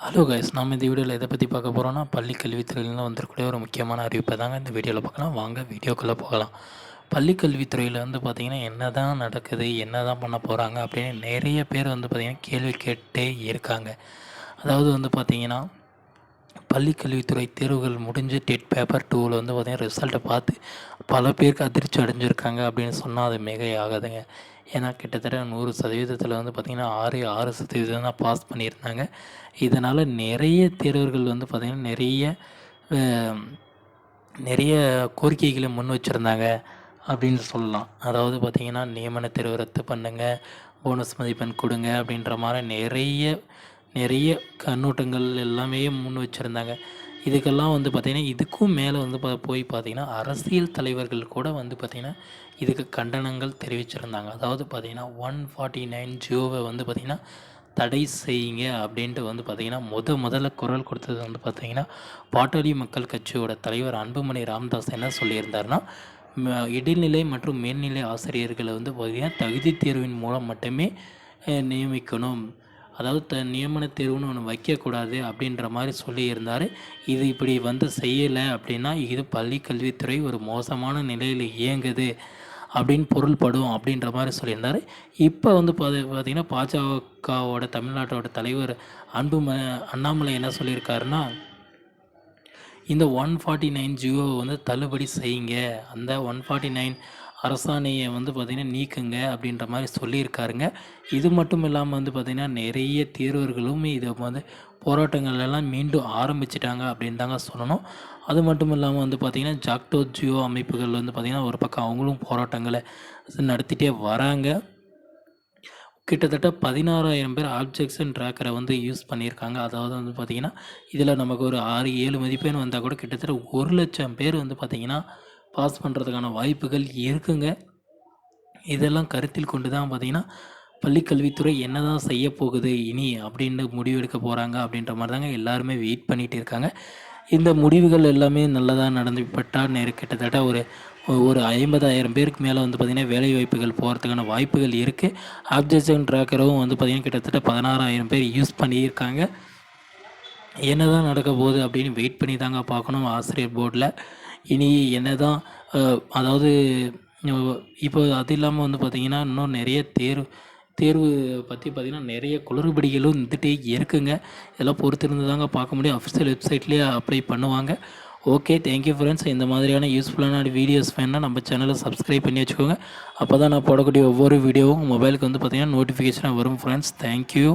Hello guys, நம்ம இந்த வீடியோவில் எதை பற்றி பார்க்க போகிறோம்னா பள்ளி கல்வித்துறையிலேருந்து வந்திருக்கக்கூடிய ஒரு முக்கியமான அறிவிப்பை தாங்க இந்த வீடியோவில் பார்க்கலாம். வாங்க வீடியோக்குள்ளே போகலாம். பள்ளி கல்வித்துறையில் வந்து பார்த்திங்கன்னா என்ன தான் நடக்குது, என்ன தான் பண்ண போகிறாங்க அப்படின்னு நிறைய பேர் வந்து பார்த்திங்கன்னா கேள்வி கேட்டே இருக்காங்க. அதாவது வந்து பார்த்திங்கன்னா பள்ளி கல்வித்துறை தேர்வுகள் முடிஞ்சு டெட் பேப்பர் 2வில் வந்து பார்த்திங்கன்னா ரிசல்ட்டை பார்த்து பல பேருக்கு அதிர்ச்சி அடைஞ்சிருக்காங்க அப்படின்னு சொன்னால் அது மிகையாகாதுங்க. ஏன்னா கிட்டத்தட்ட 100% வந்து பார்த்திங்கன்னா 6% தான் பாஸ் பண்ணியிருந்தாங்க. இதனால் நிறைய தேர்வர்கள் வந்து பார்த்திங்கன்னா நிறைய கோரிக்கைகளை முன் வச்சுருந்தாங்க அப்படின்னு சொல்லலாம். அதாவது பார்த்திங்கன்னா நியமன தேர்வு ரத்து பண்ணுங்கள், போனஸ் மதிப்பெண் கொடுங்க அப்படின்ற மாதிரி நிறைய கண்ணோட்டங்கள் எல்லாமே முன் வச்சுருந்தாங்க. இதுக்கெல்லாம் வந்து பார்த்திங்கன்னா இதுக்கும் மேலே வந்து போய் பார்த்திங்கன்னா அரசியல் தலைவர்கள் கூட வந்து பார்த்திங்கன்னா இதுக்கு கண்டனங்கள் தெரிவிச்சிருந்தாங்க. அதாவது பார்த்திங்கன்னா 149 ஜியோவை வந்து பார்த்திங்கன்னா தடை செய்யுங்க அப்படின்ட்டு வந்து பார்த்திங்கன்னா முதல்ல குரல் கொடுத்தது வந்து பார்த்திங்கன்னா பாட்டாளி மக்கள் கட்சியோட தலைவர் அன்புமணி ராமதாஸ் என்ன சொல்லியிருந்தாருன்னா, இடைநிலை மற்றும் மேல்நிலை ஆசிரியர்களை வந்து பார்த்திங்கன்னா தகுதி தேர்வின் மூலம் மட்டுமே நியமிக்கணும். அதாவது நியமன தேர்வுன்னு ஒன்று வைக்கக்கூடாது அப்படின்ற மாதிரி சொல்லியிருந்தார். இது இப்படி வந்து செய்யலை அப்படின்னா இது பள்ளி கல்வித்துறை ஒரு மோசமான நிலையில் இயங்குது அப்படின்னு பொருள்படும் அப்படின்ற மாதிரி சொல்லியிருந்தார். இப்போ வந்து பார்த்திங்கன்னா பாஜகவோட தமிழ்நாட்டோட தலைவர் அண்ணாமலை என்ன சொல்லியிருக்காருன்னா, இந்த 149 ஜியோவை வந்து தள்ளுபடி செய்யுங்க, அந்த 149 அரசாணையை வந்து பார்த்திங்கன்னா நீக்குங்க அப்படின்ற மாதிரி சொல்லியிருக்காருங்க. இது மட்டும் இல்லாமல் வந்து பார்த்திங்கன்னா நிறைய தேர்வர்களும் இதை வந்து போராட்டங்கள் எல்லாம் மீண்டும் ஆரம்பிச்சிட்டாங்க அப்படின்னு தாங்க சொல்லணும். அது மட்டும் இல்லாமல் வந்து பார்த்திங்கன்னா ஜாக்டோ ஜியோ அமைப்புகள் வந்து பார்த்திங்கன்னா ஒரு பக்கம் அவங்களும் போராட்டங்களை நடத்திட்டே வராங்க. கிட்டத்தட்ட 16,000 பேர் ஆப்ஜெக்ஷன் ட்ராக்கரை வந்து யூஸ் பண்ணியிருக்காங்க. அதாவது வந்து பார்த்திங்கன்னா இதில் நமக்கு ஒரு 6-7 மதிப்பெண் வந்தால் கூட கிட்டத்தட்ட 1,00,000 பேர் வந்து பார்த்திங்கன்னா பாஸ் பண்ணுறதுக்கான வாய்ப்புகள் இருக்குங்க. இதெல்லாம் கருத்தில் கொண்டு தான் பார்த்திங்கன்னா பள்ளிக்கல்வித்துறை என்ன தான் செய்ய போகுது இனி அப்படின்னு முடிவெடுக்க போகிறாங்க அப்படின்ற மாதிரி தாங்க எல்லாருமே வெயிட் பண்ணிகிட்டு இருக்காங்க. இந்த முடிவுகள் எல்லாமே நல்லதாக நடந்துப்பட்டால் கிட்டத்தட்ட ஒரு 50,000 பேருக்கு மேலே வந்து பார்த்திங்கன்னா வேலை வாய்ப்புகள் போகிறதுக்கான வாய்ப்புகள் இருக்குது. ஆப்ஜெக்ஷன் ட்ராக்கரும் வந்து பார்த்திங்கன்னா கிட்டத்தட்ட 16,000 பேர் யூஸ் பண்ணியிருக்காங்க. என்ன தான் நடக்க போகுது அப்படின்னு வெயிட் பண்ணி தாங்க பார்க்கணும். ஆசிரியர் போர்டில் இனி என்ன தான் அதாவது இப்போ அது இல்லாமல் வந்து பார்த்திங்கன்னா இன்னும் நிறைய தேர்வு பற்றி பார்த்திங்கன்னா நிறைய குளறுபடிகளும் இருந்துகிட்டே இருக்குங்க. இதெல்லாம் பொறுத்திருந்து தாங்க பார்க்க முடியும். அஃபிஷியல் வெப்சைட்லேயே அப்ளை பண்ணுவாங்க. Okay, thank you friends. இந்த மாதிரியான யூஸ்ஃபுல்லான வீடியோஸ் வேணுன்னா நம்ம சேனலை சப்ஸ்கிரைப் பண்ணி வச்சுக்கோங்க. அப்போ தான் நான் போடக்கூடிய ஒவ்வொரு வீடியோவும் மொபைலுக்கு வந்து பார்த்திங்கன்னா நோட்டிஃபிகேஷனாக வரும் ஃப்ரெண்ட்ஸ். தேங்க்யூ.